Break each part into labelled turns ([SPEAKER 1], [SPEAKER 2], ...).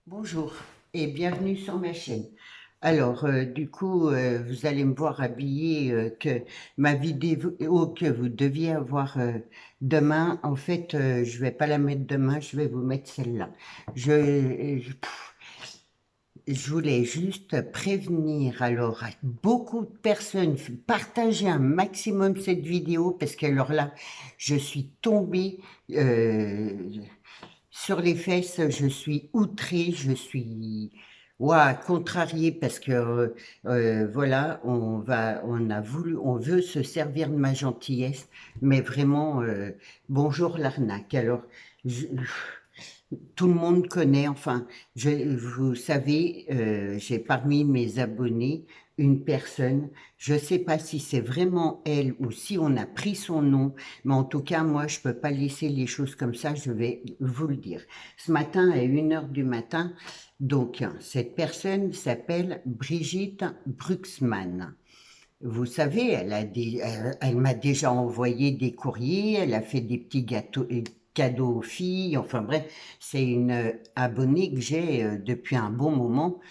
[SPEAKER 1] Bonjour et bienvenue sur ma chaîne. Alors, vous allez me voir habillée que ma vidéo que vous deviez avoir demain. En fait, je vais pas la mettre demain, je vais vous mettre celle-là. Je voulais juste prévenir alors à beaucoup de personnes, partager un maximum cette vidéo parce que alors là, je suis tombée sur les fesses, je suis outrée, je suis ouah, contrariée parce que voilà, on veut se servir de ma gentillesse, mais vraiment, bonjour l'arnaque. Alors, je- tout le monde connaît, enfin, vous savez, j'ai parmi mes abonnés une personne, je ne sais pas si c'est vraiment elle ou si on a pris son nom, mais en tout cas, moi, je ne peux pas laisser les choses comme ça, je vais vous le dire. Ce matin, à 1 heure du matin, donc, cette personne s'appelle Brigitte Bruxmann. Vous savez, elle m'a déjà envoyé des courriers, elle a fait des petits gâteaux, cadeaux aux filles, enfin bref, c'est une abonnée que j'ai depuis un bon moment.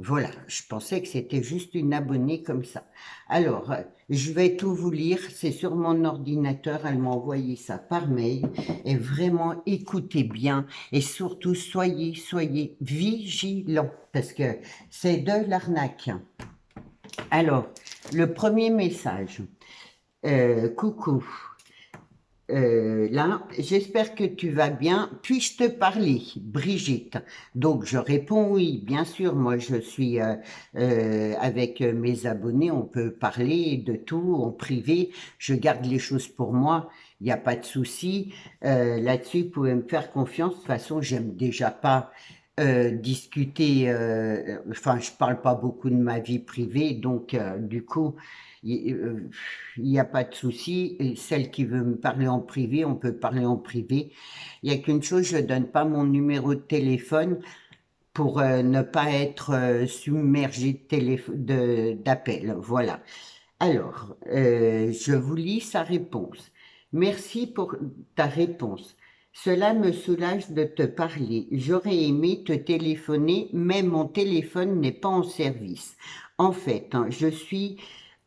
[SPEAKER 1] Voilà, je pensais que c'était juste une abonnée comme ça. Alors, je vais tout vous lire, c'est sur mon ordinateur, elle m'a envoyé ça par mail, et vraiment écoutez bien, et surtout soyez vigilants, parce que c'est de l'arnaque. Alors, le premier message. Coucou. Là, j'espère que tu vas bien. Puis-je te parler, Brigitte? Donc, je réponds oui, bien sûr. Moi, je suis avec mes abonnés. On peut parler de tout en privé. Je garde les choses pour moi. Il n'y a pas de souci. Là-dessus, vous pouvez me faire confiance. De toute façon, j'aime déjà pas discuter. Enfin, je parle pas beaucoup de ma vie privée. Donc, du coup, il n'y a pas de souci. Et celle qui veut me parler en privé, on peut parler en privé. Il n'y a qu'une chose, je ne donne pas mon numéro de téléphone pour ne pas être submergé d'appels. Voilà. Alors, je vous lis sa réponse. Merci pour ta réponse. Cela me soulage de te parler. J'aurais aimé te téléphoner, mais mon téléphone n'est pas en service. En fait, je suis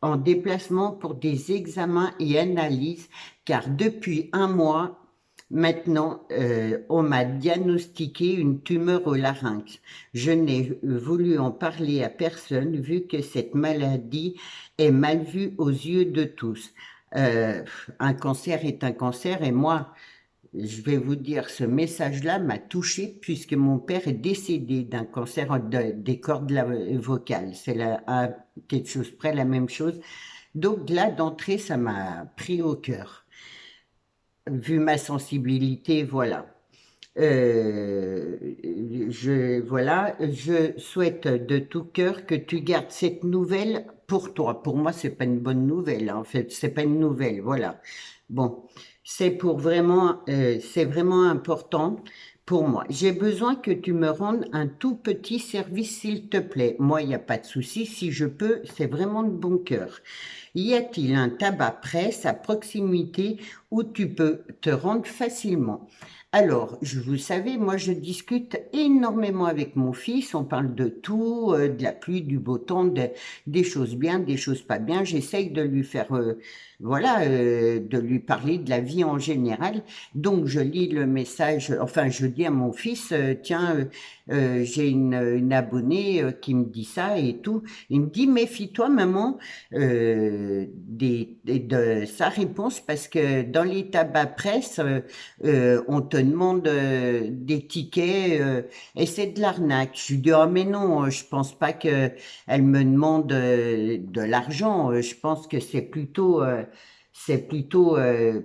[SPEAKER 1] en déplacement pour des examens et analyses, car depuis un mois maintenant, on m'a diagnostiqué une tumeur au larynx. Je n'ai voulu en parler à personne vu que cette maladie est mal vue aux yeux de tous. Euh, un cancer est un cancer et moi, je vais vous dire, ce message-là m'a touchée puisque mon père est décédé d'un cancer des cordes vocales. C'est à quelque chose près la même chose. Donc là, d'entrée, ça m'a pris au cœur. Vu ma sensibilité, voilà. Euh, je souhaite de tout cœur que tu gardes cette nouvelle pour toi. Pour moi, c'est pas une bonne nouvelle, hein. En fait, c'est pas une nouvelle, voilà. Bon, c'est vraiment important pour moi. J'ai besoin que tu me rendes un tout petit service, s'il te plaît. Moi, il n'y a pas de souci. Si je peux, c'est vraiment de bon cœur. Y a-t-il un tabac presse à proximité où tu peux te rendre facilement? Alors, vous savez, moi je discute énormément avec mon fils, on parle de tout, de la pluie, du beau temps, des choses bien, des choses pas bien. J'essaye de lui faire, de lui parler de la vie en général. Donc je lis le message, enfin je dis à mon fils, tiens, j'ai une abonnée qui me dit ça et tout. Il me dit, méfie-toi maman de sa réponse parce que dans les tabacs presse, on te demande des tickets et c'est de l'arnaque. Je lui dis, oh mais non, je pense pas que elle me demande de l'argent. Je pense que c'est plutôt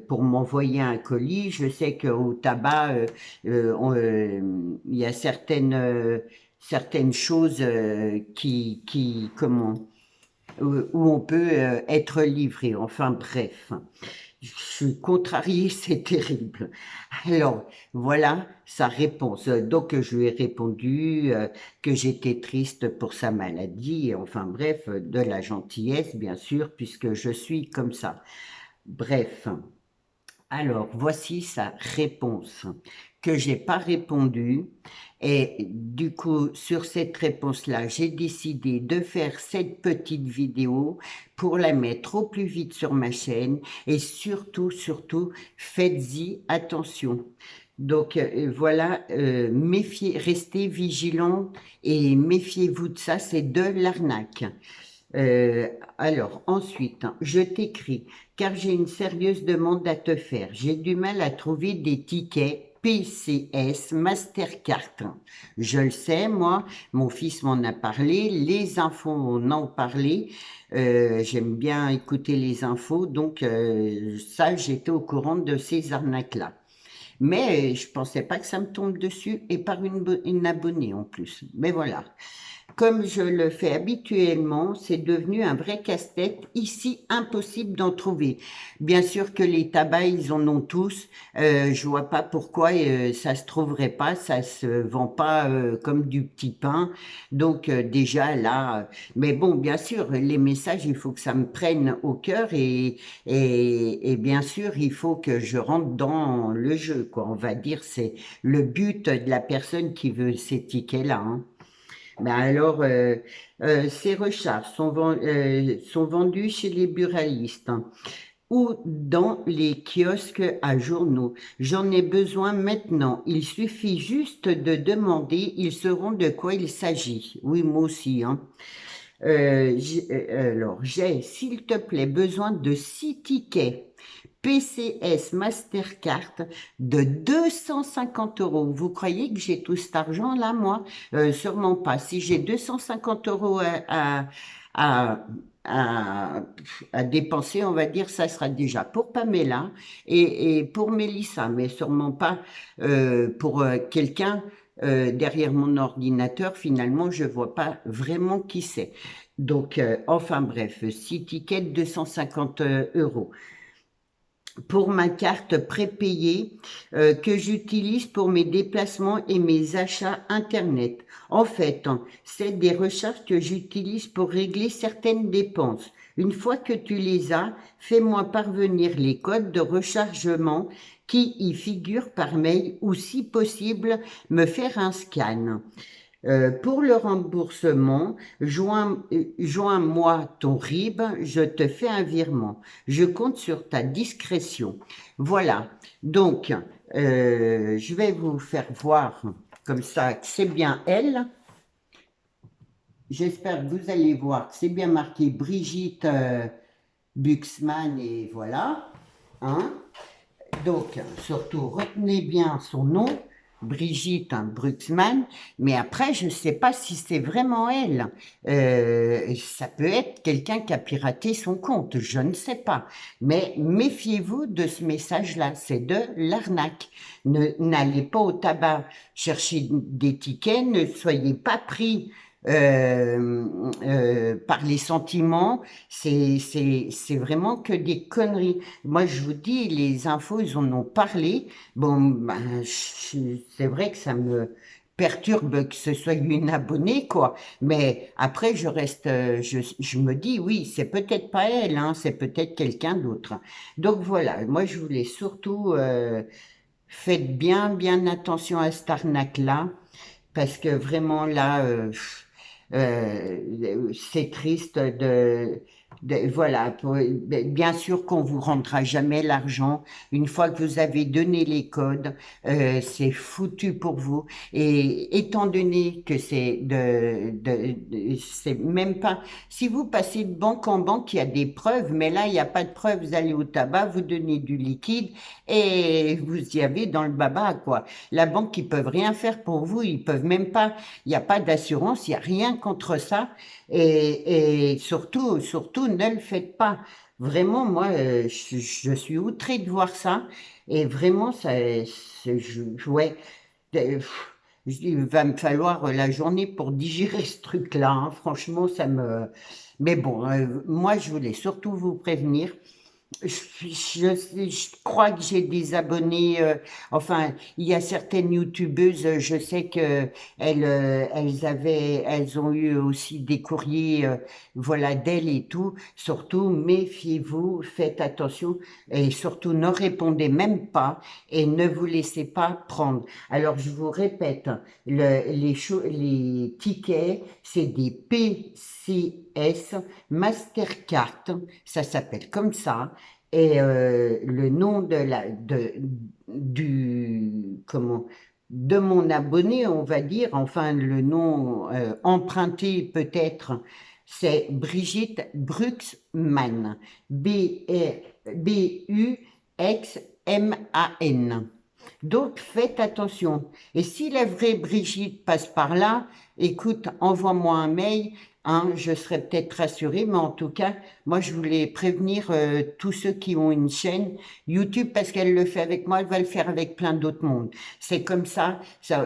[SPEAKER 1] pour m'envoyer un colis. Je sais qu'au tabac, il y a certaines choses où on peut être livré. Enfin bref. Je suis contrariée, c'est terrible. Alors, voilà sa réponse. Donc, je lui ai répondu que j'étais triste pour sa maladie, enfin bref, de la gentillesse, bien sûr, puisque je suis comme ça. Bref. Alors, voici sa réponse que j'ai pas répondu. Et du coup, sur cette réponse-là, j'ai décidé de faire cette petite vidéo pour la mettre au plus vite sur ma chaîne. Et surtout, surtout, faites-y attention. Donc voilà, restez vigilants et méfiez-vous de ça, c'est de l'arnaque. Alors, ensuite, hein, je t'écris, car j'ai une sérieuse demande à te faire. J'ai du mal à trouver des tickets PCS Mastercard. Je le sais, moi, mon fils m'en a parlé, les infos en ont parlé. J'aime bien écouter les infos, donc ça, j'étais au courant de ces arnaques-là. Mais je pensais pas que ça me tombe dessus et par une abonnée en plus. Mais voilà. Comme je le fais habituellement, c'est devenu un vrai casse-tête. Ici, impossible d'en trouver. Bien sûr que les tabacs, ils en ont tous. Je vois pas pourquoi ça se trouverait pas. Ça se vend pas comme du petit pain. Donc déjà là, mais bon, bien sûr, les messages, il faut que ça me prenne au cœur et bien sûr, il faut que je rentre dans le jeu, quoi. On va dire, c'est le but de la personne qui veut ces tickets-là, hein. Ben alors, ces recharges sont vendues chez les buralistes, hein, ou dans les kiosques à journaux. J'en ai besoin maintenant. Il suffit juste de demander, ils sauront de quoi il s'agit. Oui, moi aussi, hein. Alors, j'ai, s'il te plaît, besoin de 6 tickets PCS Mastercard de 250 euros. Vous croyez que j'ai tout cet argent là, moi? Sûrement pas. Si j'ai 250 euros à, à, à dépenser, on va dire, ça sera déjà pour Pamela et pour Mélissa, mais sûrement pas pour quelqu'un derrière mon ordinateur. Finalement, je vois pas vraiment qui c'est. Donc, enfin bref, 6 tickets, 250 euros pour ma carte prépayée que j'utilise pour mes déplacements et mes achats Internet. En fait, hein, c'est des recharges que j'utilise pour régler certaines dépenses. Une fois que tu les as, fais-moi parvenir les codes de rechargement qui y figurent par mail ou, si possible, me faire un scan. Pour le remboursement, joins-moi ton RIB, je te fais un virement. Je compte sur ta discrétion. Voilà. Donc, je vais vous faire voir comme ça que c'est bien elle. J'espère que vous allez voir que c'est bien marqué Brigitte Buxman et voilà. Hein? Donc, surtout, retenez bien son nom, Brigitte Bruxman, mais après, je ne sais pas si c'est vraiment elle. Ça peut être quelqu'un qui a piraté son compte, je ne sais pas. Mais méfiez-vous de ce message-là, c'est de l'arnaque. N'allez pas au tabac chercher des tickets, ne soyez pas pris par les sentiments, c'est vraiment que des conneries. Moi, je vous dis, les infos, ils en ont parlé. Bon, ben, c'est vrai que ça me perturbe que ce soit une abonnée, quoi. Mais après, je reste, je me dis, oui, c'est peut-être pas elle, hein, c'est peut-être quelqu'un d'autre. Donc voilà, moi, je voulais surtout, faites bien, bien attention à cette arnaque-là, parce que vraiment là, c'est triste voilà, bien sûr qu'on vous rendra jamais l'argent. Une fois que vous avez donné les codes, c'est foutu pour vous. Et étant donné que c'est même pas, si vous passez de banque en banque, il y a des preuves, mais là, il n'y a pas de preuves. Vous allez au tabac, vous donnez du liquide et vous y avez dans le baba, quoi. La banque, ils peuvent rien faire pour vous, ils peuvent même pas, il n'y a pas d'assurance, il n'y a rien contre ça. Et surtout, surtout, ne le faites pas. Vraiment, moi, je suis outrée de voir ça. Et vraiment, ouais, il va me falloir la journée pour digérer ce truc-là, hein. Franchement, ça me... Mais bon, moi, je voulais surtout vous prévenir. Je crois que j'ai des abonnés, enfin, il y a certaines youtubeuses, je sais que elles ont eu aussi des courriers, voilà, d'elles et tout. Surtout, méfiez-vous, faites attention et surtout ne répondez même pas et ne vous laissez pas prendre. Alors, je vous répète, les tickets, c'est des PCS Mastercard, ça s'appelle comme ça. Et le nom comment, de mon abonné, on va dire, enfin le nom emprunté peut-être, c'est Brigitte Bruxman, Buxman. Donc faites attention. Et si la vraie Brigitte passe par là, écoute, envoie-moi un mail, hein, je serai peut-être rassurée, mais en tout cas, moi je voulais prévenir tous ceux qui ont une chaîne YouTube parce qu'elle le fait avec moi, elle va le faire avec plein d'autres mondes. C'est comme ça,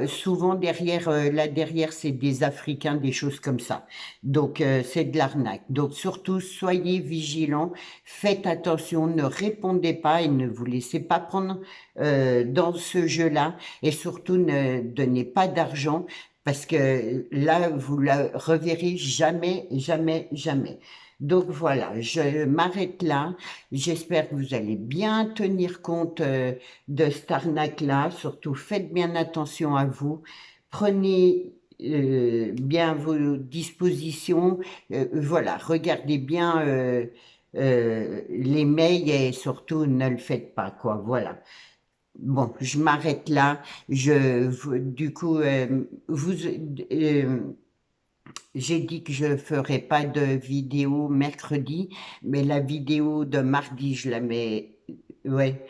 [SPEAKER 1] souvent derrière, là derrière, c'est des Africains, des choses comme ça. Donc c'est de l'arnaque. Donc surtout, soyez vigilants, faites attention, ne répondez pas et ne vous laissez pas prendre dans ce jeu-là et surtout ne donnez pas d'argent parce que là, vous la reverrez jamais, jamais, jamais. Donc voilà, je m'arrête là. J'espère que vous allez bien tenir compte de cette arnaque-là. Surtout, faites bien attention à vous. Prenez bien vos dispositions. Voilà, regardez bien les mails et surtout ne le faites pas, quoi. Voilà. Bon, je m'arrête là. Du coup, j'ai dit que je ferai pas de vidéo mercredi, mais la vidéo de mardi, je la mets. Ouais,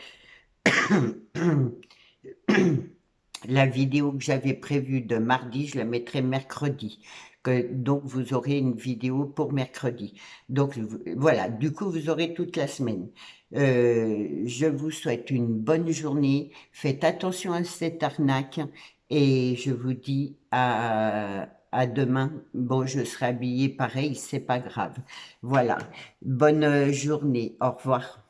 [SPEAKER 1] la vidéo que j'avais prévue de mardi, je la mettrai mercredi. Donc, vous aurez une vidéo pour mercredi. Donc, voilà, du coup, vous aurez toute la semaine. Je vous souhaite une bonne journée. Faites attention à cette arnaque et je vous dis à demain. Bon, je serai habillée pareil, c'est pas grave. Voilà, bonne journée. Au revoir.